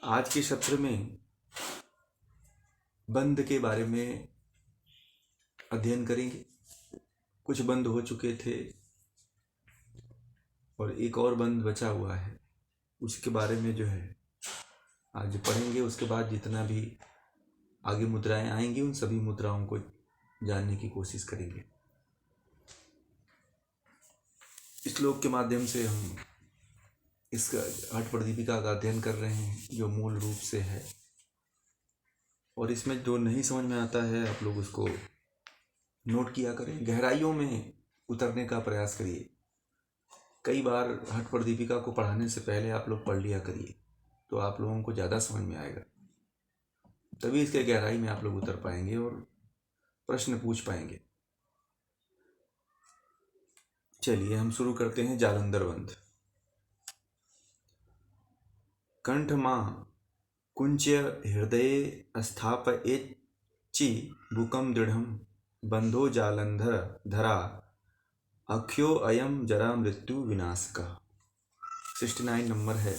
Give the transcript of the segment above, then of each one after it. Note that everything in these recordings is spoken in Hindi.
आज के सत्र में बंध के बारे में अध्ययन करेंगे। कुछ बंध हो चुके थे और एक और बंध बचा हुआ है, उसके बारे में जो है आज पढ़ेंगे। उसके बाद जितना भी आगे मुद्राएं आएंगी उन सभी मुद्राओं को जानने की कोशिश करेंगे। इस श्लोक के माध्यम से हम इस हठ प्रदीपिका का अध्ययन कर रहे हैं जो मूल रूप से है, और इसमें जो नहीं समझ में आता है आप लोग उसको नोट किया करें, गहराइयों में उतरने का प्रयास करिए। कई बार हठ प्रदीपिका को पढ़ाने से पहले आप लोग पढ़ लिया करिए, तो आप लोगों को ज़्यादा समझ में आएगा, तभी इसके गहराई में आप लोग उतर पाएंगे और प्रश्न पूछ पाएंगे। चलिए हम शुरू करते हैं। जालंधर बंध। कंठ मां कुंच्य हृदये स्थापयेच्चि बुकम दृढ़ं बंधो जालंधर धरा अख्यो अयम जरा मृत्यु विनाशकः। 69 नंबर है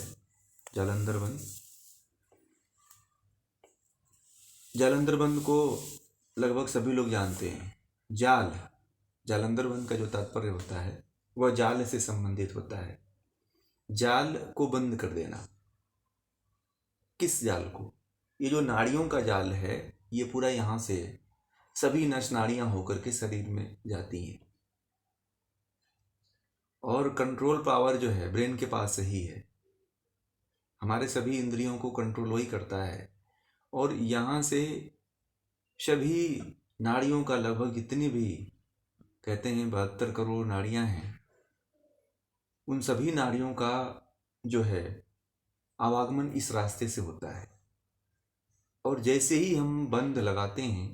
जालंधर बंध। जालंधर बंध को लगभग सभी लोग जानते हैं। जालंधर बंध का जो तात्पर्य होता है वह जाल से संबंधित होता है। जाल को बंद कर देना। किस जाल को? ये जो नाड़ियों का जाल है ये पूरा यहाँ से सभी नस नाड़ियाँ होकर के शरीर में जाती हैं, और कंट्रोल पावर जो है ब्रेन के पास ही है। हमारे सभी इंद्रियों को कंट्रोल वही करता है, और यहाँ से सभी नाड़ियों का लगभग जितनी भी कहते हैं 72 करोड़ नाड़ियाँ हैं, उन सभी नाड़ियों का जो है आवागमन इस रास्ते से होता है। और जैसे ही हम बंध लगाते हैं,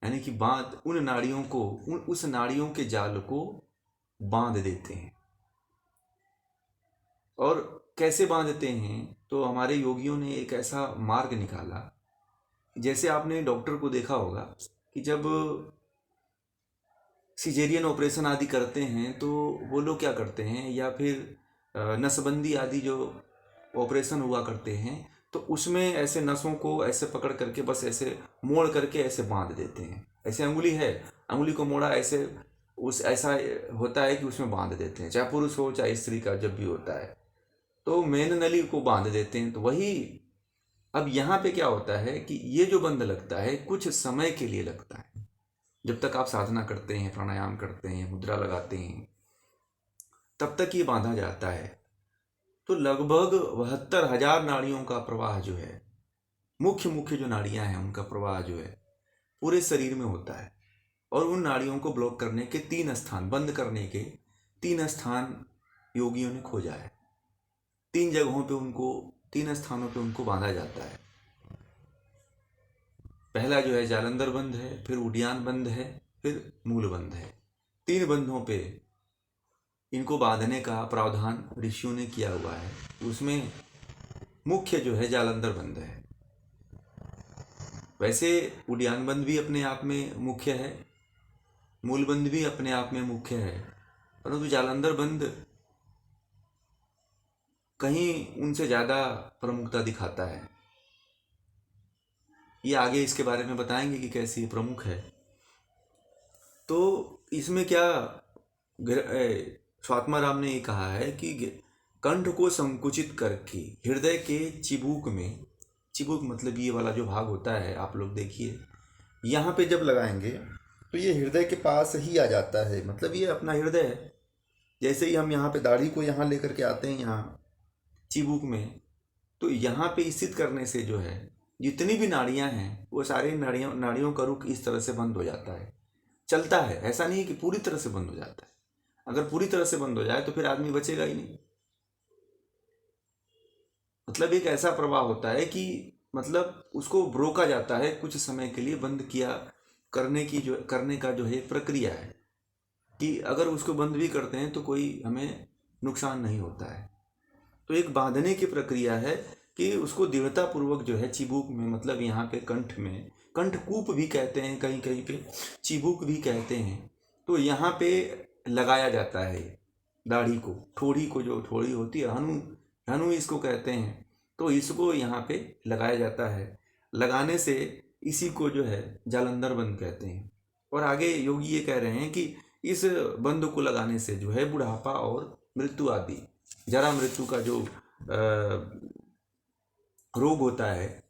यानी कि बांध उन नाड़ियों को उस नाड़ियों के जाल को बांध देते हैं। और कैसे बांधते हैं? तो हमारे योगियों ने एक ऐसा मार्ग निकाला, जैसे आपने डॉक्टर को देखा होगा कि जब सिजेरियन ऑपरेशन आदि करते हैं तो वो लोग क्या करते हैं, या फिर नसबंदी आदि जो ऑपरेशन हुआ करते हैं तो उसमें ऐसे नसों को ऐसे पकड़ करके बस ऐसे मोड़ करके ऐसे बांध देते हैं। ऐसे अंगुली है, अंगुली को मोड़ा ऐसे ऐसा होता है कि उसमें बांध देते हैं, चाहे पुरुष हो चाहे स्त्री का जब भी होता है तो मेन नली को बांध देते हैं। तो वही अब यहाँ पे क्या होता है कि ये जो बंध लगता है कुछ समय के लिए लगता है। जब तक आप साधना करते हैं, प्राणायाम करते हैं, मुद्रा लगाते हैं, तब तक ये बांधा जाता है। तो लगभग 72,000 नाड़ियों का प्रवाह जो है, मुख्य जो नाड़ियां हैं उनका प्रवाह जो है पूरे शरीर में होता है। और उन नाड़ियों को ब्लॉक करने के 3 स्थान, बंद करने के 3 स्थान योगियों ने खोजा है। 3 जगहों पे उनको, 3 स्थानों पे उनको बांधा जाता है। पहला जो है जालंधर बंध है, फिर उडियान बंध है, फिर मूल बंध है। 3 बंधों पे इनको बांधने का प्रावधान ऋषियों ने किया हुआ है। उसमें मुख्य जो है जालंधर बंध है। वैसे उडियान बंध भी अपने आप में मुख्य है, मूल बंध भी अपने आप में मुख्य है, परंतु जालंधर बंध कहीं उनसे ज़्यादा प्रमुखता दिखाता है। ये आगे इसके बारे में बताएंगे कि कैसे ये प्रमुख है। तो इसमें क्या स्वात्माराम ने ये कहा है कि कंठ को संकुचित करके हृदय के चिबूक में, चिबूक मतलब ये वाला जो भाग होता है, आप लोग देखिए यहाँ पे जब लगाएंगे तो ये हृदय के पास ही आ जाता है। मतलब ये अपना हृदय है। जैसे ही हम यहाँ पे दाढ़ी को यहाँ लेकर के आते हैं यहाँ चिबूक में, तो यहाँ पे स्थित करने से जो है जितनी भी नाड़ियाँ हैं वो सारी नाड़ियों का रुख इस तरह से बंद हो जाता है, चलता है। ऐसा नहीं है कि पूरी तरह से बंद हो जाता है। अगर पूरी तरह से बंद हो जाए तो फिर आदमी बचेगा ही नहीं। मतलब एक ऐसा प्रवाह होता है कि मतलब उसको रोका जाता है कुछ समय के लिए, बंद किया करने का जो है प्रक्रिया है, कि अगर उसको बंद भी करते हैं तो कोई हमें नुकसान नहीं होता है। तो एक बांधने की प्रक्रिया है कि उसको दृढ़ता पूर्वक जो है चिबूक में, मतलब यहाँ पे कंठ में, कंठकूप भी कहते हैं, कहीं कहीं पे चिबूक भी कहते हैं, तो यहाँ पे लगाया जाता है दाढ़ी को, ठोड़ी को, जो ठोड़ी होती है, हनु हनु इसको कहते हैं। तो इसको यहाँ पे लगाया जाता है। लगाने से इसी को जो है जालंधर बंद कहते हैं। और आगे योगी ये कह रहे हैं कि इस बंद को लगाने से जो है बुढ़ापा और मृत्यु आदि जरा मृत्यु का जो रोग होता है,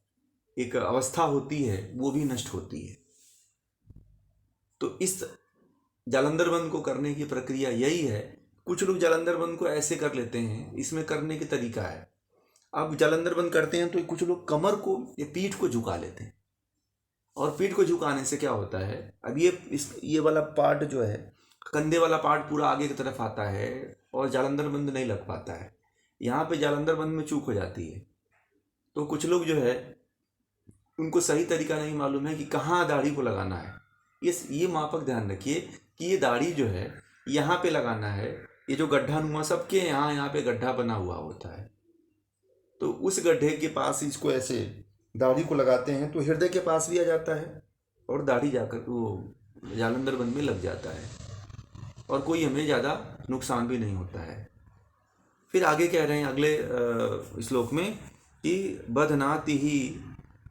एक अवस्था होती है, वो भी नष्ट होती है। तो इस जालंधर बंद को करने की प्रक्रिया यही है। कुछ लोग जालंधर बंद को ऐसे कर लेते हैं, इसमें करने की तरीका है। अब जालंधर बंद करते हैं तो कुछ लोग कमर को या पीठ को झुका लेते हैं। और पीठ को झुकाने से क्या होता है, अब ये वाला पार्ट जो है, कंधे वाला पार्ट पूरा आगे की तरफ आता है और जालंधर बंद नहीं लग पाता है। यहाँ पे जालंधर बंद में चूक हो जाती है। तो कुछ लोग जो है उनको सही तरीका नहीं मालूम है कि कहाँ दाढ़ी को लगाना है। ये मापक ध्यान रखिए कि ये दाढ़ी जो है यहाँ पे लगाना है। ये जो गड्ढा नुमा सबके यहाँ पे गड्ढा बना हुआ होता है, तो उस गड्ढे के पास इसको ऐसे दाढ़ी को लगाते हैं तो हृदय के पास भी आ जाता है और दाढ़ी जाकर वो जालंधर बंद में लग जाता है और कोई हमें ज़्यादा नुकसान भी नहीं होता है। फिर आगे कह रहे हैं अगले श्लोक में कि बधनाति ही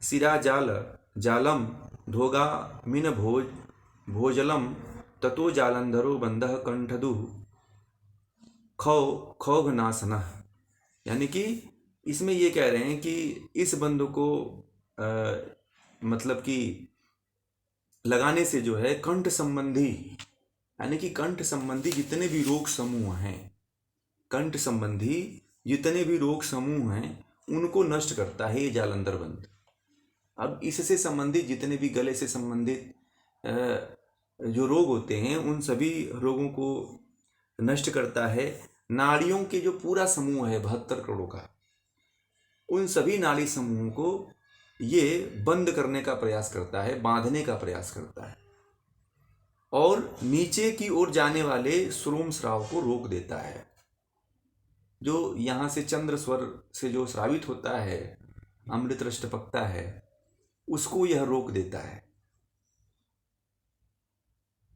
सिरा जालम धोगा मिन भोजलम ततो जालंधरो बंधः कंठदु खौघनासनः। यानी कि इसमें ये कह रहे हैं कि इस बंध को मतलब कि लगाने से जो है कंठ संबंधी, यानी कि कंठ संबंधी जितने भी रोग समूह हैं, कंठ संबंधी जितने भी रोग समूह हैं उनको नष्ट करता है ये जालंधर बंध। अब इससे संबंधित जितने भी गले से संबंधित जो रोग होते हैं उन सभी रोगों को नष्ट करता है। नाड़ियों के जो पूरा समूह है 72 करोड़ का, उन सभी नाड़ी समूहों को ये बंद करने का प्रयास करता है, बांधने का प्रयास करता है और नीचे की ओर जाने वाले श्रोम स्राव को रोक देता है। जो यहाँ से चंद्र स्वर से जो स्रावित होता है, अमृत रस टपकता है, उसको यह रोक देता है।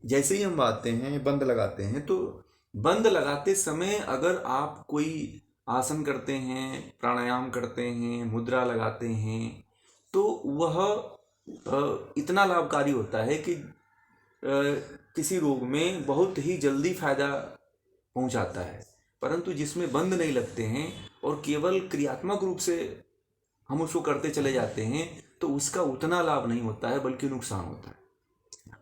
जैसे ही हम बातें हैं बंद लगाते हैं, तो बंद लगाते समय अगर आप कोई आसन करते हैं, प्राणायाम करते हैं, मुद्रा लगाते हैं, तो वह इतना लाभकारी होता है कि किसी रोग में बहुत ही जल्दी फायदा पहुंचाता है। परंतु जिसमें बंद नहीं लगते हैं और केवल क्रियात्मक रूप से हम उसको करते चले जाते हैं, तो उसका उतना लाभ नहीं होता है, बल्कि नुकसान होता है।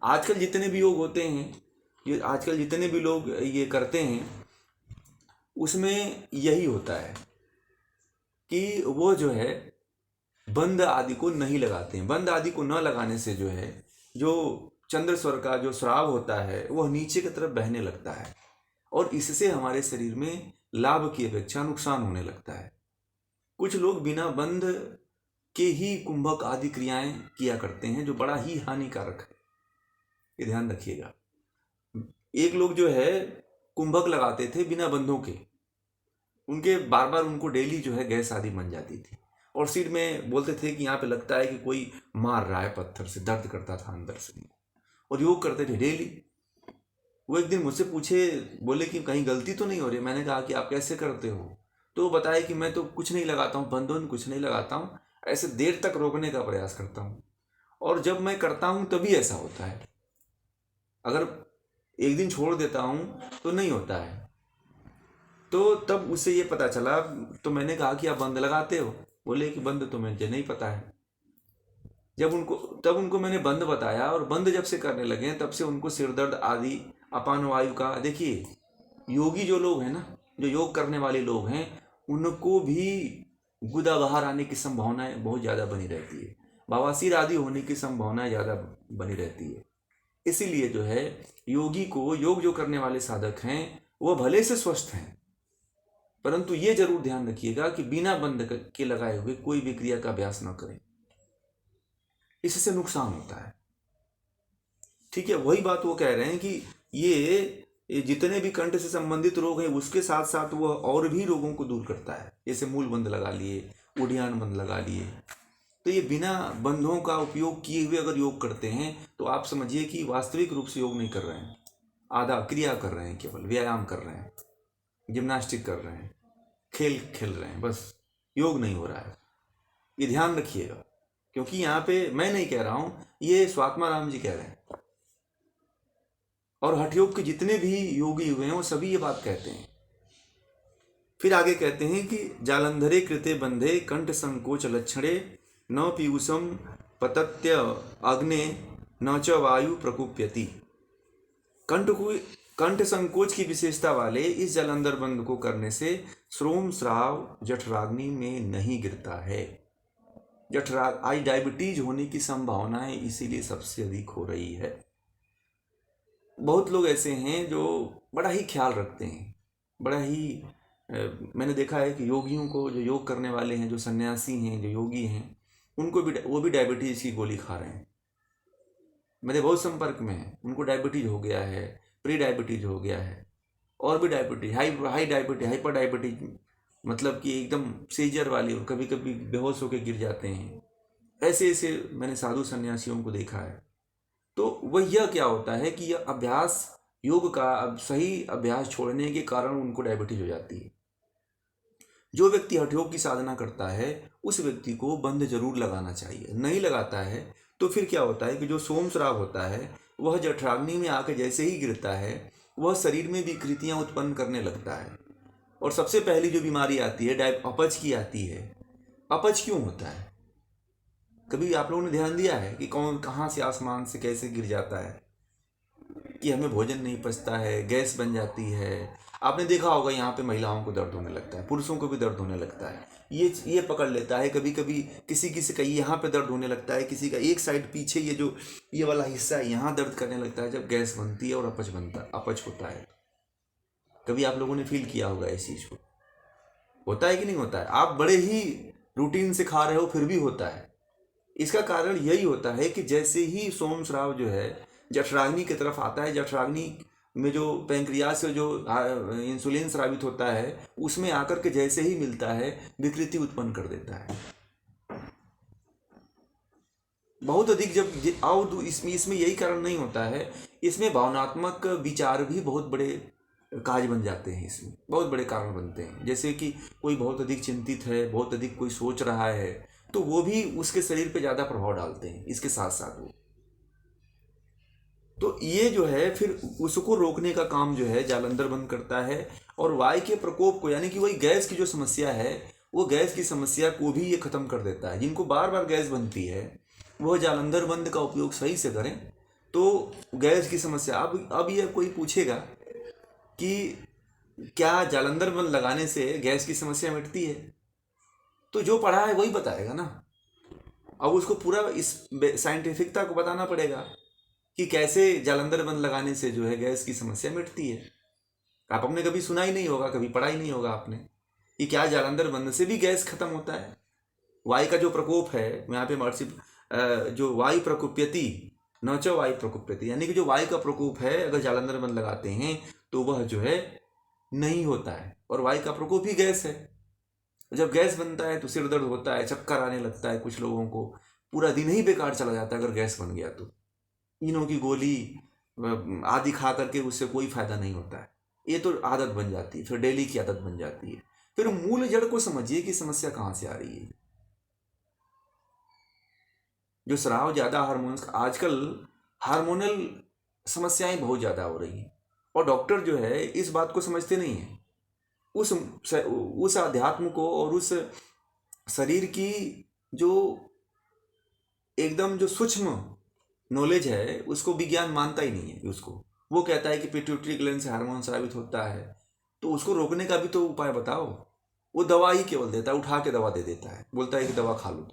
आजकल जितने भी योग होते हैं, ये आजकल जितने भी लोग ये करते हैं, उसमें यही होता है कि वो जो है बंद आदि को नहीं लगाते हैं। बंद आदि को न लगाने से जो है जो चंद्र स्वर का जो स्राव होता है वह नीचे की तरफ बहने लगता है और इससे हमारे शरीर में लाभ की अपेक्षा नुकसान होने लगता है। कुछ लोग बिना बंद के ही कुंभक आदि क्रियाएं किया करते हैं, जो बड़ा ही हानिकारक है, ये ध्यान रखिएगा। एक लोग जो है कुंभक लगाते थे बिना बंधों के, उनके बार बार उनको डेली जो है गैस आदि बन जाती थी और सिर में बोलते थे कि यहाँ पे लगता है कि कोई मार रहा है पत्थर से, दर्द करता था अंदर से, और योग करते थे डेली। वो एक दिन मुझसे पूछे, बोले कि कहीं गलती तो नहीं हो रही। मैंने कहा कि आप कैसे करते हो? तो वो बताया कि मैं तो कुछ नहीं लगाता हूँ, बंधन कुछ नहीं लगाता हूँ, ऐसे देर तक रोकने का प्रयास करता हूँ और जब मैं करता हूँ तभी ऐसा होता है। अगर एक दिन छोड़ देता हूँ तो नहीं होता है। तो तब उससे ये पता चला, तो मैंने कहा कि आप बंद लगाते हो? बोले कि बंद तो मुझे नहीं पता है। तब उनको मैंने बंद बताया और बंद जब से करने लगे तब से उनको सिर दर्द आदि, अपान वायु का, देखिए योगी जो लोग हैं ना, जो योग करने वाले लोग हैं, उनको भी गुदा बाहर आने की संभावनाएं बहुत ज़्यादा बनी रहती है, बवासीर आदि होने की संभावनाएं ज़्यादा बनी रहती है। इसीलिए जो है योगी को, योग जो करने वाले साधक हैं, वो भले से स्वस्थ हैं, परंतु ये जरूर ध्यान रखिएगा कि बिना बंद के लगाए हुए कोई भी क्रिया का अभ्यास न करें, इससे नुकसान होता है। ठीक है, वही बात वो कह रहे हैं कि ये जितने भी कंठ से संबंधित रोग हैं उसके साथ साथ वह और भी रोगों को दूर करता है। जैसे मूल बंद लगा लिए, उडियान बंद लगा लिए, तो ये बिना बंधों का उपयोग किए हुए अगर योग करते हैं तो आप समझिए कि वास्तविक रूप से योग नहीं कर रहे हैं, आधा क्रिया कर रहे हैं, केवल व्यायाम कर रहे हैं, जिम्नास्टिक कर रहे हैं, खेल खेल रहे हैं बस। योग नहीं हो रहा है। ये ध्यान रखिएगा, क्योंकि यहाँ पे मैं नहीं कह रहा हूँ, ये स्वात्मा राम जी कह रहे हैं, और हठयोग के जितने भी योगी हुए हैं वो सभी ये बात कहते हैं। फिर आगे कहते हैं कि जालंधरे कृते बंधे कंठ संकोच लक्षणे न पीयूषम पतत्य अग्ने न च वायु प्रकुप्यति। कंठ संकोच की विशेषता वाले इस जालंधर बंध को करने से श्रोम श्राव जठराग्नि में नहीं गिरता है। जठराग आज डायबिटीज होने की संभावनाएं इसीलिए सबसे अधिक हो रही है। बहुत लोग ऐसे हैं जो बड़ा ही ख्याल रखते हैं, बड़ा ही मैंने देखा है कि योगियों को, जो योग करने वाले हैं, जो सन्यासी हैं, जो योगी हैं, उनको भी वो भी डायबिटीज़ की गोली खा रहे हैं। मेरे बहुत संपर्क में हैं, उनको डायबिटीज़ हो गया है, प्री डायबिटीज़ हो गया है, और भी diabetes, high diabetes, hyper diabetes, मतलब कि एकदम सीजर वाली, और कभी कभी बेहोश होकर गिर जाते हैं। ऐसे ऐसे मैंने साधु सन्यासियों को देखा है। तो वह यह क्या होता है कि यह अभ्यास, योग का अब सही अभ्यास छोड़ने के कारण उनको डायबिटीज हो जाती है। जो व्यक्ति हठयोग की साधना करता है उस व्यक्ति को बंध जरूर लगाना चाहिए। नहीं लगाता है तो फिर क्या होता है कि जो सोम श्राव होता है वह जठराग्नि में आकर जैसे ही गिरता है वह शरीर में विकृतियां उत्पन्न करने लगता है। और सबसे पहली जो बीमारी आती है अपच की आती है। अपच क्यों होता है? कभी आप लोगों ने ध्यान दिया है कि कौन कहाँ से आसमान से कैसे गिर जाता है कि हमें भोजन नहीं पचता है, गैस बन जाती है। आपने देखा होगा यहाँ पे महिलाओं को दर्द होने लगता है, पुरुषों को भी दर्द होने लगता है। ये पकड़ लेता है, कभी कभी किसी का यहाँ पे दर्द होने लगता है, किसी का एक साइड पीछे ये वाला हिस्सा है यहाँ दर्द करने लगता है जब गैस बनती है और अपच होता है। कभी आप लोगों ने फील किया होगा इस चीज़ को? होता है कि नहीं होता है? आप बड़े ही रूटीन से खा रहे हो फिर भी होता है। इसका कारण यही होता है कि जैसे ही सोम श्राव जो है जठराग्नि की तरफ आता है, जठराग्नि में जो पैंक्रियास से जो इंसुलिन स्रावित होता है उसमें आकर के जैसे ही मिलता है विकृति उत्पन्न कर देता है बहुत अधिक। जब और इसमें यही कारण नहीं होता है, इसमें भावनात्मक विचार भी बहुत बड़े काज बन जाते हैं, इसमें बहुत बड़े कारण बनते हैं। जैसे कि कोई बहुत अधिक चिंतित है, बहुत अधिक कोई सोच रहा है, तो वो भी उसके शरीर पे ज़्यादा प्रभाव डालते हैं इसके साथ साथ वो। तो ये जो है फिर उसको रोकने का काम जो है जालंधर बंद करता है, और वायु के प्रकोप को, यानी कि वही गैस की जो समस्या है वो गैस की समस्या को भी ये खत्म कर देता है। जिनको बार बार गैस बनती है वह जालंधर बंद का उपयोग सही से करें तो गैस की समस्या। अब ये कोई पूछेगा कि क्या जालंधर बंद लगाने से गैस की समस्या मिटती है, तो जो पढ़ा है वही बताएगा ना। अब उसको पूरा इस साइंटिफिकता को बताना पड़ेगा कि कैसे जालंधर बंद लगाने से जो है गैस की समस्या मिटती है। आपने कभी सुना ही नहीं होगा, कभी पढ़ा ही नहीं होगा आपने कि क्या जालंधर बंद से भी गैस खत्म होता है। वायु का जो प्रकोप है यहाँ पे महर्षि जो वायु प्रकोप्यति न च वायु प्रकोप्यति, यानी कि जो वायु का प्रकोप है अगर जालंधर बंद लगाते हैं तो वह जो है नहीं होता है। और वायु का प्रकोप ही गैस है। जब गैस बनता है तो सिर दर्द होता है, चक्कर आने लगता है, कुछ लोगों को पूरा दिन ही बेकार चला जाता है अगर गैस बन गया तो। इनों की गोली आदि खा करके उससे कोई फायदा नहीं होता है। ये तो आदत बन जाती है, फिर डेली की आदत बन जाती है। फिर मूल जड़ को समझिए कि समस्या कहाँ से आ रही है। जो स्राव ज्यादा हार्मोन्स, आजकल हार्मोनल समस्याएं बहुत ज्यादा हो रही हैं, और डॉक्टर जो है इस बात को समझते नहीं है। उस अध्यात्म को और उस शरीर की जो एकदम जो सूक्ष्म नॉलेज है उसको विज्ञान मानता ही नहीं है। उसको वो कहता है कि पिट्यूटरी ग्लैंड से हार्मोन स्रावित होता है, तो उसको रोकने का भी तो उपाय बताओ। वो दवा ही केवल देता है, उठा के दवा दे देता है, बोलता है कि दवा खा लो।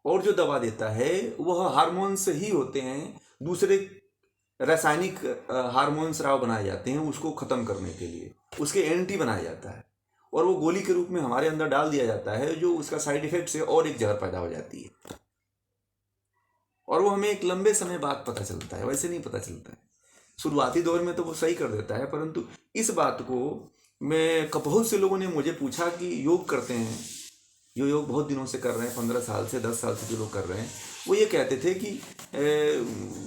और जो दवा देता है वह हार्मोन्स ही होते हैं, दूसरे रासायनिक हार्मोन स्राव बनाए जाते हैं उसको खत्म करने के लिए, उसके एंटी बनाया जाता है, और वो गोली के रूप में हमारे अंदर डाल दिया जाता है, जो उसका साइड इफेक्ट से और एक जहर पैदा हो जाती है। और वो हमें एक लंबे समय बाद पता चलता है, वैसे नहीं पता चलता है। शुरुआती दौर में तो वो सही कर देता है, परंतु इस बात को मैं बहुत से लोगों ने मुझे पूछा कि योग करते हैं, जो योग बहुत दिनों से कर रहे हैं, 15 साल से 10 साल से जो लोग कर रहे हैं, वो ये कहते थे कि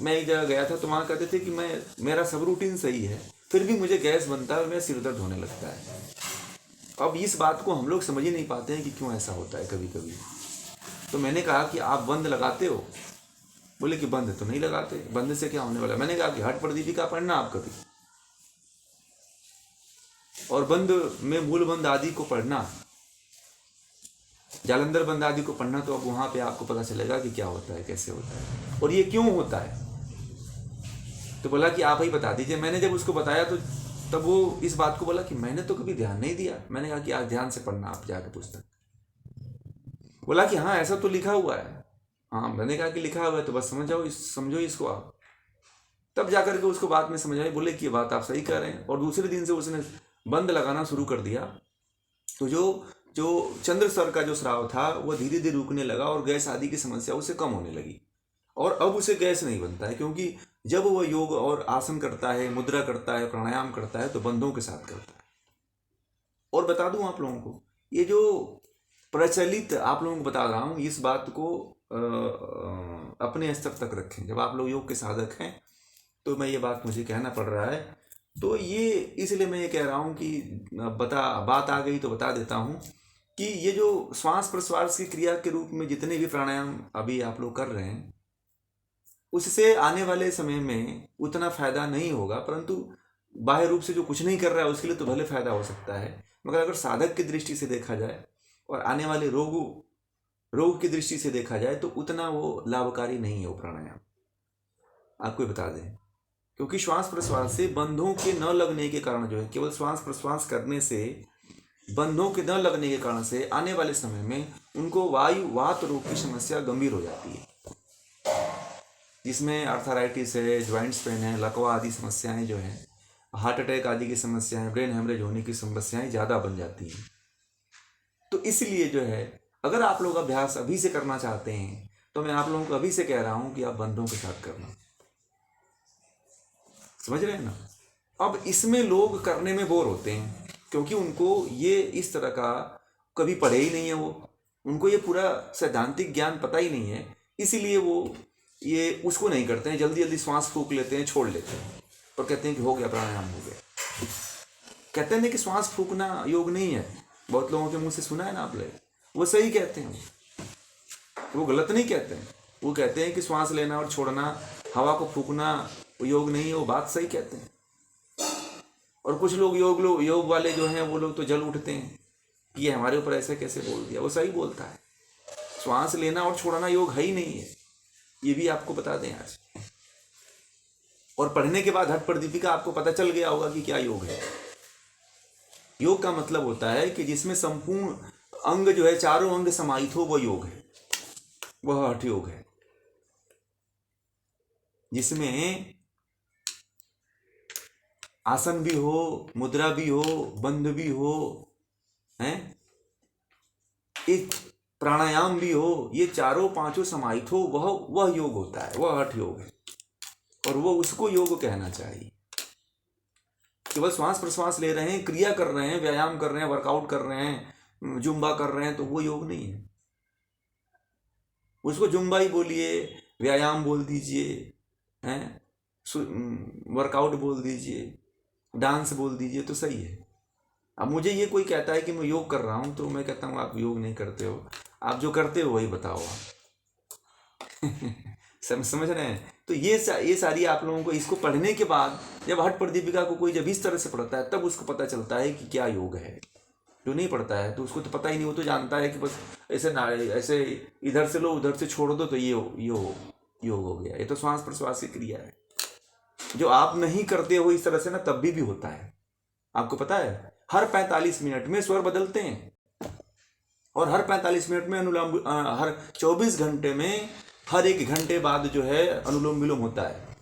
मैं एक जगह गया था तो वहाँ कहते थे कि मेरा सब रूटीन सही है, फिर भी मुझे गैस बनता है और मेरा सिर दर्द होने लगता है। अब इस बात को हम लोग समझ ही नहीं पाते हैं कि क्यों ऐसा होता है कभी कभी। तो मैंने कहा कि आप बंद लगाते हो? बोले कि बंद तो नहीं लगाते, बंद से क्या होने वाला। मैंने कहा कि हठ प्रदीपिका पढ़ना आप कभी, और बंद में मूल बंद आदि को पढ़ना, जालंधर बंद आदि को पढ़ना, तो अब वहां पे आपको पता चलेगा कि क्या होता है, कैसे होता है और ये क्यों होता है। तो बोला कि आप ही बता दीजिए। मैंने जब उसको बताया तो तब वो इस बात को बोला कि मैंने तो कभी ध्यान नहीं दिया। मैंने कहा कि आज ध्यान से पढ़ना आप जाकर पुस्तक। बोला कि हाँ ऐसा तो लिखा हुआ है। हाँ, मैंने कहा कि लिखा हुआ है तो बस समझो इसको आप। तब जाकर के उसको बात में समझ आई। बोले कि ये बात आप सही कह रहे हैं। और दूसरे दिन से उसने बंद लगाना शुरू कर दिया। तो जो जो चंद्र सर का जो स्राव था वो धीरे धीरे रुकने लगा और गैस आदि की समस्या उससे कम होने लगी। और अब उसे गैस नहीं बनता है, क्योंकि जब वह योग और आसन करता है, मुद्रा करता है, प्राणायाम करता है, तो बंधों के साथ करता है। और बता दूं आप लोगों को, ये जो प्रचलित आप लोगों को बता रहा हूं, इस बात को अपने स्तर तक रखें। जब आप लोग योग के साधक हैं तो मैं ये बात मुझे कहना पड़ रहा है, तो ये इसलिए मैं ये कह रहा हूँ कि बात आ गई तो बता देता हूँ कि ये जो श्वास प्रश्वास की क्रिया के रूप में जितने भी प्राणायाम अभी आप लोग कर रहे हैं, उससे आने वाले समय में उतना फायदा नहीं होगा, परंतु बाह्य रूप से जो कुछ नहीं कर रहा है उसके लिए तो भले फायदा हो सकता है। मगर अगर साधक की दृष्टि से देखा जाए और आने वाले रोग की दृष्टि से देखा जाए तो उतना वो लाभकारी नहीं है वो प्राणायाम। आपको बता दें, क्योंकि श्वास प्रश्वास से बंधों के न लगने के कारण जो है, केवल श्वास प्रश्वास करने से बंधों के न लगने के कारण से आने वाले समय में उनको वायु वात रोग की समस्या गंभीर हो जाती है, जिसमें आर्थराइटिस है, ज्वाइंट्स पेन है, लकवा आदि समस्याएं जो हैं, हार्ट अटैक आदि की समस्याएं, ब्रेन हेमरेज होने की समस्याएं ज़्यादा बन जाती हैं। तो इसलिए जो है, अगर आप लोग अभ्यास अभी से करना चाहते हैं तो मैं आप लोगों को अभी से कह रहा हूं कि आप बंधों के साथ करना। समझ रहे हैं ना। अब इसमें लोग करने में बोर होते हैं, क्योंकि उनको ये इस तरह का कभी पढ़े ही नहीं है, उनको ये पूरा सैद्धांतिक ज्ञान पता ही नहीं है, इसीलिए वो ये उसको नहीं करते हैं। जल्दी जल्दी श्वास फूंक लेते हैं, छोड़ लेते हैं और कहते हैं कि हो गया, प्राणायाम हो गया। कहते हैं कि श्वास फूंकना योग नहीं है। बहुत लोगों के मुंह से सुना है ना आप लोग, वो सही कहते हैं, वो गलत नहीं कहते हैं। वो कहते हैं कि श्वास लेना और छोड़ना, हवा को फूंकना वो योग नहीं है, वो बात सही कहते हैं। और कुछ लोग योग वाले जो हैं वो लोग तो जल उठते हैं कि ये हमारे ऊपर ऐसे कैसे बोल दिया। वो सही बोलता है, श्वास लेना और छोड़ना योग है ही नहीं है, ये भी आपको बता दें आज। और पढ़ने के बाद हठ प्रदीपिका आपको पता चल गया होगा कि क्या योग है। योग का मतलब होता है कि जिसमें संपूर्ण अंग जो है, चारों अंग समाहित हो, वो योग है, वह हठ योग है। जिसमें आसन भी हो, मुद्रा भी हो, बंध भी हो, हैं, एक प्राणायाम भी हो, ये चारों पांचों समाहित हो, वह योग होता है, वह हठ योग है। और वो उसको योग कहना चाहिए। केवल श्वास प्रश्वास ले रहे हैं, क्रिया कर रहे हैं, व्यायाम कर रहे हैं, वर्कआउट कर रहे हैं, जुम्बा कर रहे हैं, तो वो योग नहीं है। उसको जुम्बा ही बोलिए, व्यायाम बोल दीजिए, हैं, वर्कआउट बोल दीजिए, डांस बोल दीजिए, तो सही है। अब मुझे ये कोई कहता है कि मैं योग कर रहा हूं, तो मैं कहता हूं आप योग नहीं करते हो, आप जो करते हो वही बताओ आप। समझ रहे हैं। तो ये सारी आप लोगों को, इसको पढ़ने के बाद जब हठ प्रदीपिका को कोई जब इस तरह से पढ़ता है तब उसको पता चलता है कि क्या योग है। जो नहीं पढ़ता है तो उसको तो पता ही नहीं, वो तो जानता है कि बस ऐसे इधर से लो उधर से छोड़ दो तो ये योग हो गया। ये तो श्वास प्रश्वास की क्रिया है, जो आप नहीं करते हो इस तरह से ना, तब भी होता है। आपको पता है, हर 45 मिनट में स्वर बदलते हैं, और हर 45 मिनट में हर 24 घंटे में हर 1 घंटे बाद जो है अनुलोम विलोम होता है,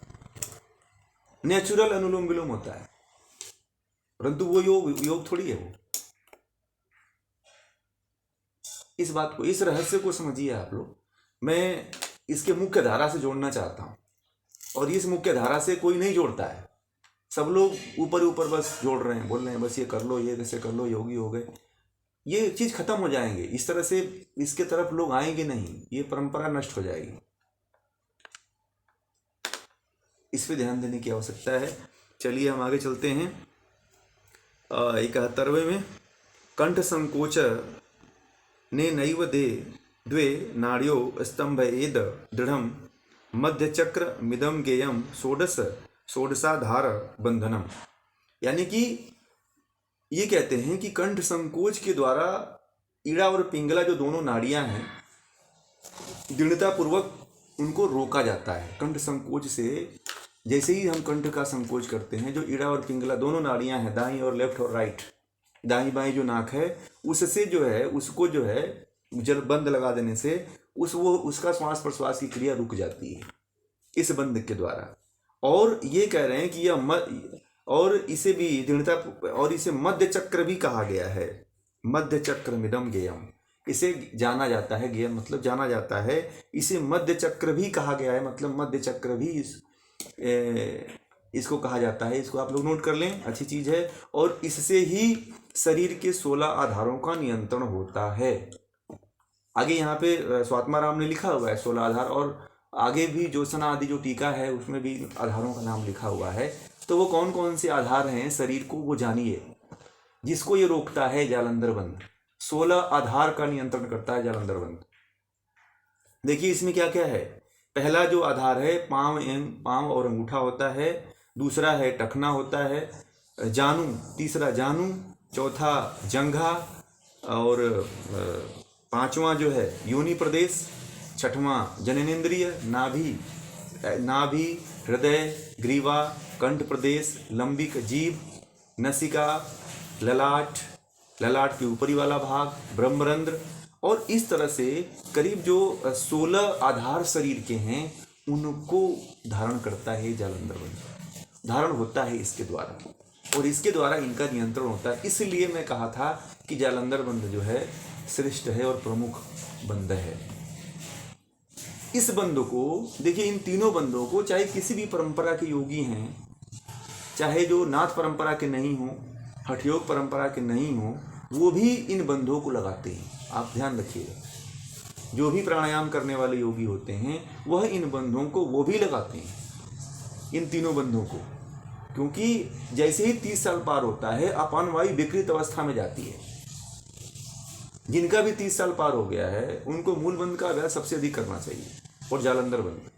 नेचुरल अनुलोम विलोम होता है। परंतु वो योग थोड़ी है वो। इस बात को, इस रहस्य को समझिए आप लोग। मैं इसके मुख्य धारा से जोड़ना चाहता हूं, और इस मुख्य धारा से कोई नहीं जोड़ता है। सब लोग ऊपर ऊपर बस जोड़ रहे हैं, बोल रहे हैं बस ये कर लो, ये कैसे कर लो, योगी हो गए। ये चीज खत्म हो जाएंगे, इस तरह से इसके तरफ लोग आएंगे नहीं, ये परंपरा नष्ट हो जाएगी। इस पे ध्यान देने की आवश्यकता है। चलिए हम आगे चलते हैं 71वें में। कंठ संकोच ने नैव दे द्वे नाड्यो स्तंभयेद दृढ़म मध्यचक्र मिदम गेयम षोडशाधार बंधनम। यानी कि ये कहते हैं कि कंठ संकोच के द्वारा ईड़ा और पिंगला जो दोनों नाड़ियां हैं दृढ़ता पूर्वक उनको रोका जाता है। कंठ संकोच से जैसे ही हम कंठ का संकोच करते हैं, जो ईड़ा और पिंगला दोनों नाड़ियां हैं, दाईं और लेफ्ट और राइट, दाईं बाईं जो नाक है उससे जो है उसको जो है जल बंद लगा देने से उसका श्वास प्रश्वास की क्रिया रुक जाती है इस बंद के द्वारा। और ये कह रहे हैं कि यह और इसे भी दृढ़ता और इसे मध्य चक्र भी कहा गया है। मध्य चक्र मिदम गेयम, इसे जाना जाता है, गेयम मतलब जाना जाता है, इसे मध्य चक्र भी कहा गया है, मतलब मध्य चक्र भी इसको कहा जाता है। इसको आप लोग नोट कर लें, अच्छी चीज है। और इससे ही शरीर के 16 आधारों का नियंत्रण होता है। आगे यहाँ पे स्वात्माराम ने लिखा हुआ है 16 आधार, और आगे भी जोशना आदि जो टीका है उसमें भी आधारों का नाम लिखा हुआ है। तो वो कौन कौन से आधार हैं शरीर को, वो जानिए। जिसको ये रोकता है जालंधर बंध, 16 आधार का नियंत्रण करता है जालंधर बंध। देखिए इसमें क्या क्या है। पहला जो आधार है पांव और अंगूठा होता है। दूसरा है टखना होता है, जानू, तीसरा जानू, चौथा जंघा, और पांचवा जो है योनि प्रदेश, छठवां जननेंद्रिय, नाभि, हृदय, ग्रीवा, कंठ प्रदेश, लंबिक, जीभ, नसिका, ललाट के ऊपरी वाला भाग, ब्रह्मरंध्र। और इस तरह से करीब जो 16 आधार शरीर के हैं उनको धारण करता है जालंधर बंध, धारण होता है इसके द्वारा, और इसके द्वारा इनका नियंत्रण होता है। इसलिए मैं कहा था कि जालंधर बंध जो है श्रेष्ठ है और प्रमुख बंध है। इस बंध को देखिए, इन तीनों बंधों को चाहे किसी भी परंपरा के योगी हैं, चाहे जो नाथ परंपरा के नहीं हो, हठयोग परंपरा के नहीं हो, वो भी इन बंधों को लगाते हैं। आप ध्यान रखिएगा, जो भी प्राणायाम करने वाले योगी होते हैं वह इन बंधों को वो भी लगाते हैं, इन तीनों बंधों को। क्योंकि जैसे ही 30 साल पार होता है अपान वायु विकृत अवस्था में जाती है। जिनका भी 30 साल पार हो गया है उनको मूल बंध का अभ्यास सबसे अधिक करना चाहिए, और जालंधर बंध।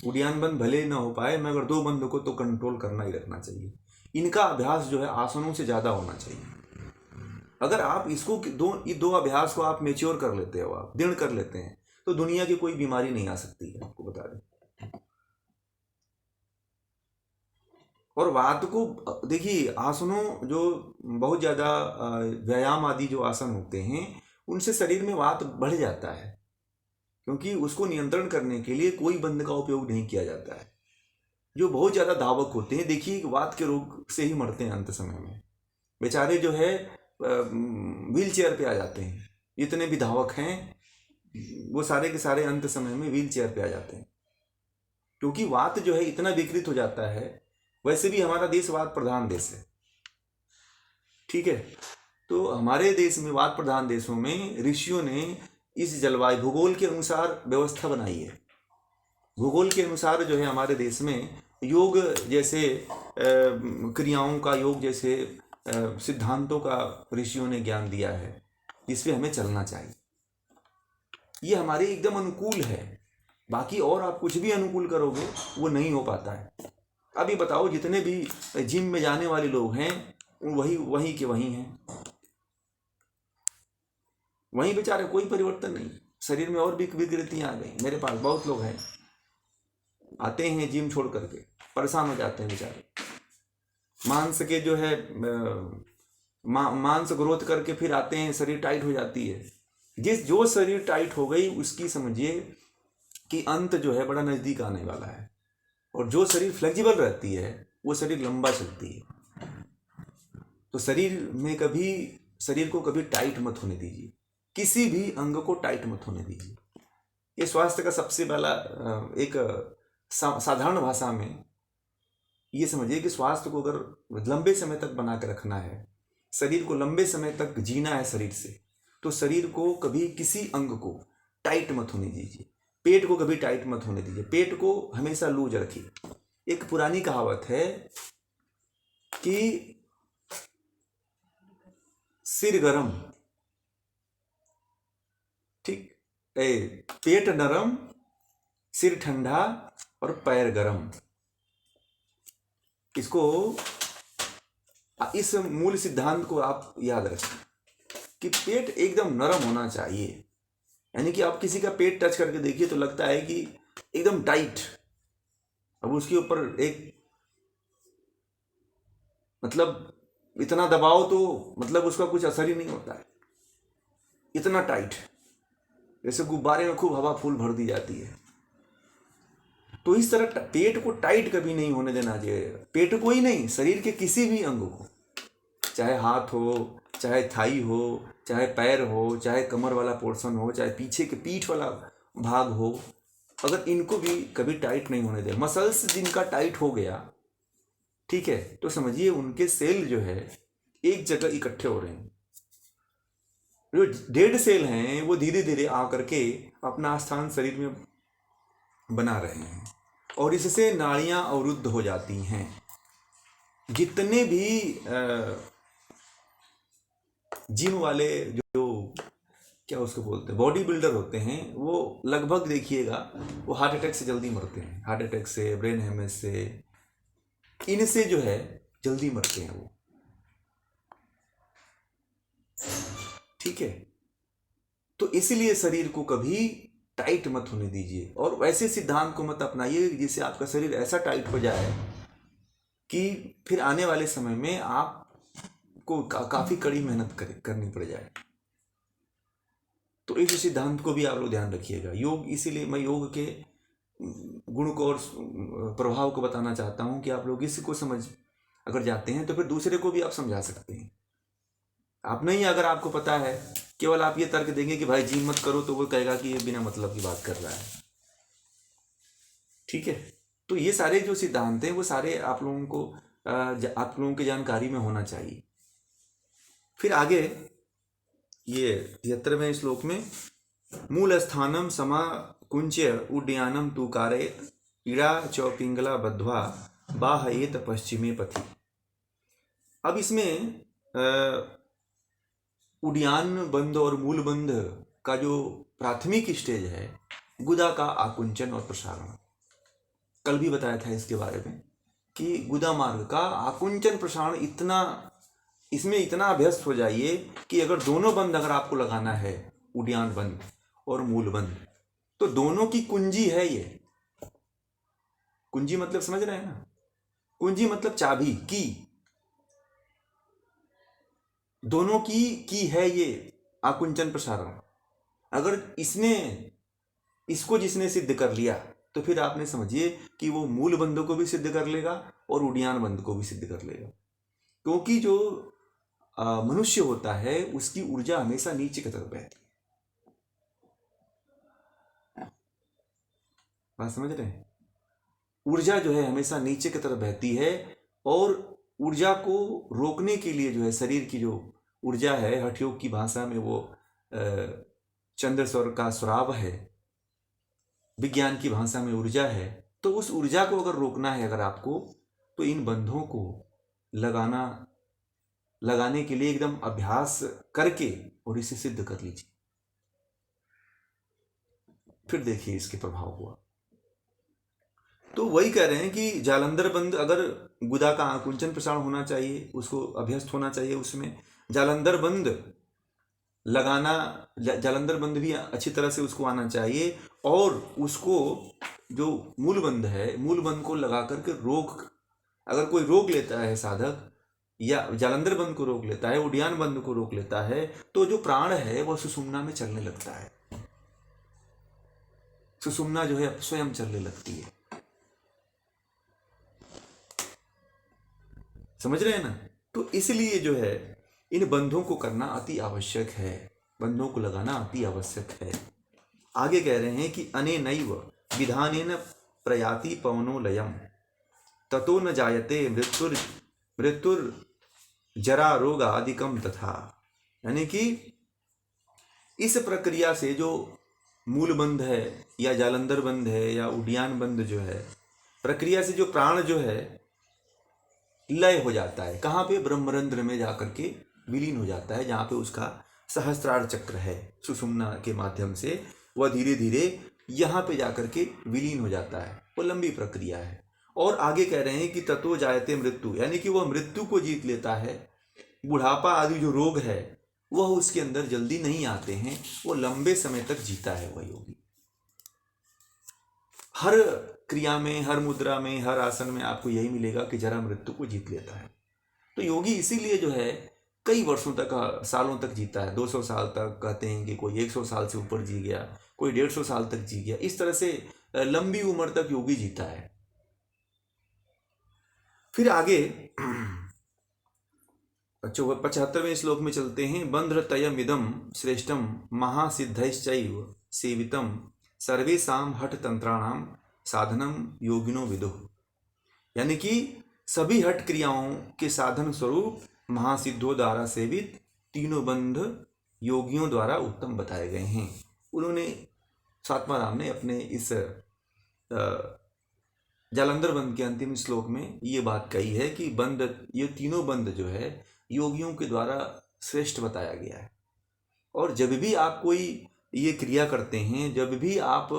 उड़ियान बंध भले ना हो पाए मगर 2 बंध को तो कंट्रोल करना ही रखना चाहिए। इनका अभ्यास जो है आसनों से ज्यादा होना चाहिए। अगर आप इसको दो अभ्यास को आप मेच्योर कर लेते हो, आप दृढ़ कर लेते हैं, तो दुनिया की कोई बीमारी नहीं आ सकती है, आपको बता दें। और वात को देखिए, आसनों जो बहुत ज़्यादा व्यायाम आदि जो आसन होते हैं उनसे शरीर में वात बढ़ जाता है, क्योंकि उसको नियंत्रण करने के लिए कोई बंध का उपयोग नहीं किया जाता है। जो बहुत ज़्यादा धावक होते हैं, देखिए वात के रोग से ही मरते हैं अंत समय में, बेचारे जो है व्हील चेयर पे आ जाते हैं। जितने भी धावक हैं वो सारे के सारे अंत समय में व्हील चेयर पे आ जाते हैं, क्योंकि वात जो है इतना विकृत हो जाता है। वैसे भी हमारा देश वात प्रधान देश है, ठीक है। तो हमारे देश में, वात प्रधान देशों में, ऋषियों ने इस जलवायु भूगोल के अनुसार व्यवस्था बनाई है। भूगोल के अनुसार जो है हमारे देश में योग जैसे क्रियाओं का, योग जैसे सिद्धांतों का ऋषियों ने ज्ञान दिया है, जिसपे हमें चलना चाहिए। ये हमारे एकदम अनुकूल है। बाकी और आप कुछ भी अनुकूल करोगे वो नहीं हो पाता है। अभी बताओ, जितने भी जिम में जाने वाले लोग हैं वही के वही हैं, वहीं बेचारे कोई परिवर्तन नहीं, शरीर में और भी विकृतियां आ गई। मेरे पास बहुत लोग हैं, आते हैं जिम छोड़ करके, परेशान हो जाते हैं बेचारे। मांस के जो है मांस ग्रोथ करके फिर आते हैं, शरीर टाइट हो जाती है। जो शरीर टाइट हो गई उसकी समझिए कि अंत जो है बड़ा नजदीक आने वाला है। और जो शरीर फ्लेक्सिबल रहती है वो शरीर लंबा चलती है। तो शरीर को कभी टाइट मत होने दीजिए, किसी भी अंग को टाइट मत होने दीजिए। ये स्वास्थ्य का सबसे पहला एक साधारण भाषा में ये समझिए कि स्वास्थ्य को अगर लंबे समय तक बना के रखना है, शरीर को लंबे समय तक जीना है शरीर से, तो शरीर को कभी किसी अंग को टाइट मत होने दीजिए। पेट को कभी टाइट मत होने दीजिए, पेट को हमेशा लूज रखिए। एक पुरानी कहावत है कि सिर गरम, ठीक, पेट नरम, सिर ठंडा और पैर गरम। इसको, इस मूल सिद्धांत को आप याद रखें कि पेट एकदम नरम होना चाहिए। यानी कि आप किसी का पेट टच करके देखिए तो लगता है कि एकदम टाइट। अब उसके ऊपर एक, मतलब इतना दबाव तो मतलब उसका कुछ असर ही नहीं होता है, इतना टाइट, जैसे गुब्बारे में खूब हवा फूल भर दी जाती है। तो इस तरह पेट को टाइट कभी नहीं होने देना चाहिए। पेट को ही नहीं, शरीर के किसी भी अंग को, चाहे हाथ हो, चाहे थाई हो, चाहे पैर हो, चाहे कमर वाला पोर्शन हो, चाहे पीछे के पीठ वाला भाग हो, अगर इनको भी कभी टाइट नहीं होने दे। मसल्स जिनका टाइट हो गया, ठीक है, तो समझिए उनके सेल जो है एक जगह इकट्ठे हो रहे हैं। जो डेड सेल हैं वो धीरे धीरे आकर के अपना स्थान शरीर में बना रहे हैं और इससे नाड़ियां अवरुद्ध हो जाती हैं। जितने भी जिम वाले जो क्या उसको बोलते हैं, बॉडी बिल्डर होते हैं, वो लगभग देखिएगा वो हार्ट अटैक से जल्दी मरते हैं। हार्ट अटैक से, ब्रेन हेमरेज से, इनसे जो है जल्दी मरते हैं वो, ठीक है। तो इसलिए शरीर को कभी टाइट मत होने दीजिए और वैसे सिद्धांत को मत अपनाइए जिससे आपका शरीर ऐसा टाइट हो जाए कि फिर आने वाले समय में आपको काफी कड़ी मेहनत करनी पड़ जाए। तो इस सिद्धांत को भी आप लोग ध्यान रखिएगा। योग, इसीलिए मैं योग के गुण को और प्रभाव को बताना चाहता हूं कि आप लोग इसको समझ अगर जाते हैं तो फिर दूसरे को भी आप समझा सकते हैं। आप नहीं, अगर आपको पता है, केवल आप ये तर्क देंगे कि भाई जिम मत करो, तो वो कहेगा कि ये बिना मतलब की बात कर रहा है, ठीक है। तो ये सारे जो सिद्धांत हैं वो सारे आप लोगों को आप लोगों की जानकारी में होना चाहिए। फिर आगे ये 73वें श्लोक में, मूल स्थानम समाकुंच्य उड्डयानम तु कारयेत इड़ा च पिंगला बद्ध्वा बाहयेत पश्चिमे पथि। अब इसमें उड्डयन बंध और मूल बंध का जो प्राथमिक स्टेज है, गुदा का आकुंचन और प्रसारण, कल भी बताया था इसके बारे में कि गुदा मार्ग का आकुंचन प्रसारण इतना, इसमें इतना अभ्यस्त हो जाइए कि अगर दोनों बंध अगर आपको लगाना है, उड्डयन बंध और मूल बंध, तो दोनों की कुंजी है ये। कुंजी मतलब समझ रहे हैं ना, कुंजी मतलब चाबी, की, दोनों की है ये आकुंचन प्रसारण। अगर इसको जिसने सिद्ध कर लिया तो फिर आपने समझिए कि वो मूल बंध को भी सिद्ध कर लेगा और उड्डयन बंध को भी सिद्ध कर लेगा। क्योंकि जो मनुष्य होता है उसकी ऊर्जा हमेशा नीचे की तरफ बहती है। बात समझ रहे हैं? ऊर्जा जो है हमेशा नीचे की तरफ बहती है और ऊर्जा को रोकने के लिए जो है शरीर की जो ऊर्जा है, हठयोग की भाषा में वो चंद्र स्वर का स्राव है, विज्ञान की भाषा में ऊर्जा है। तो उस ऊर्जा को अगर रोकना है अगर आपको, तो इन बंधों को लगाने के लिए एकदम अभ्यास करके और इसे सिद्ध कर लीजिए। फिर देखिए इसके प्रभाव हुआ। तो वही कह रहे हैं कि जालंधर बंध, अगर गुदा का आकुंचन प्रसारण होना चाहिए, उसको अभ्यस्त होना चाहिए, उसमें जालंधर बंध लगाना, जालंधर बंध भी अच्छी तरह से उसको आना चाहिए और उसको जो मूल बंध है, मूल बंध को लगा करके अगर कोई रोक लेता है साधक, या जालंधर बंध को रोक लेता है, उड्डयन बंध को रोक लेता है, तो जो प्राण है वह सुषुम्ना में चलने लगता है। सुषुम्ना जो है स्वयं चलने लगती है। समझ रहे हैं ना? तो इसलिए जो है इन बंधों को करना अति आवश्यक है, बंधों को लगाना अति आवश्यक है। आगे कह रहे हैं कि अनेनैव विधानेन प्रयाति पवनो लयम ततो न जायते मृत्युर जरा रोग आदिकम तथा। यानी कि इस प्रक्रिया से जो मूल बंध है या जालंधर बंध है या उड्डयन बंध जो है, प्रक्रिया से जो प्राण जो है लय हो जाता है। कहाँ पे? ब्रह्मरंध्र में जाकर के विलीन हो जाता है। जहाँ पे उसका सहस्त्रार चक्र है सुषुम्ना के माध्यम से, वह धीरे धीरे यहाँ पे जाकर के विलीन हो जाता है। वो लंबी प्रक्रिया है। और आगे कह रहे हैं कि ततो जायते मृत्यु, यानी कि वह मृत्यु को जीत लेता है। बुढ़ापा आदि जो रोग है वह उसके अंदर जल्दी नहीं आते हैं, वो लंबे समय तक जीता है वह योगी। हर क्रिया में, हर मुद्रा में, हर आसन में आपको यही मिलेगा कि जरा मृत्यु को जीत लेता है। तो योगी इसीलिए जो है कई वर्षों तक, सालों तक जीता है। 200 साल तक कहते हैं कि कोई 100 साल से ऊपर जी गया, कोई 150 साल तक जी गया। इस तरह से लंबी उम्र तक योगी जीता है। फिर आगे 75वें श्लोक में चलते हैं। बंध्रतयमिदं श्रेष्ठम महासिद्धैश्चैव सेवितम सर्वेषां हठ तंत्राणाम साधनम योगिनो विदुः, यानी कि सभी हठ क्रियाओं के साधन स्वरूप महासिद्धों द्वारा सेवित तीनों बंध योगियों द्वारा उत्तम बताए गए हैं। उन्होंने, स्वात्मा राम ने अपने इस जालंधर बंध के अंतिम श्लोक में ये बात कही है कि बंध, ये तीनों बंध जो है योगियों के द्वारा श्रेष्ठ बताया गया है। और जब भी आप कोई ये क्रिया करते हैं, जब भी आप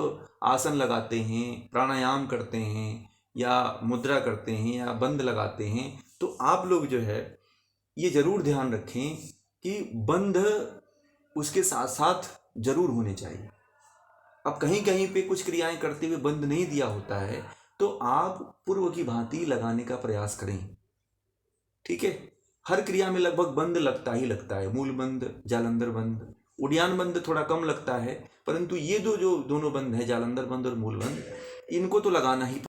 आसन लगाते हैं, प्राणायाम करते हैं, या मुद्रा करते हैं, या बंध लगाते हैं, तो आप लोग जो है ये जरूर ध्यान रखें कि बंध उसके साथ साथ जरूर होने चाहिए। अब कहीं कहीं पे कुछ क्रियाएं करते हुए बंध नहीं दिया होता है, तो आप पूर्व की भांति लगाने का प्रयास करें। ठीक है, हर क्रिया में लगभग बंध लगता ही लगता है। मूल बंध, जालंधर बंध, उड्डयन बंध थोड़ा कम लगता है, परंतु ये जो दोनों बंध है, जालंधर बंध और मूल बंध, इनको तो लगाना ही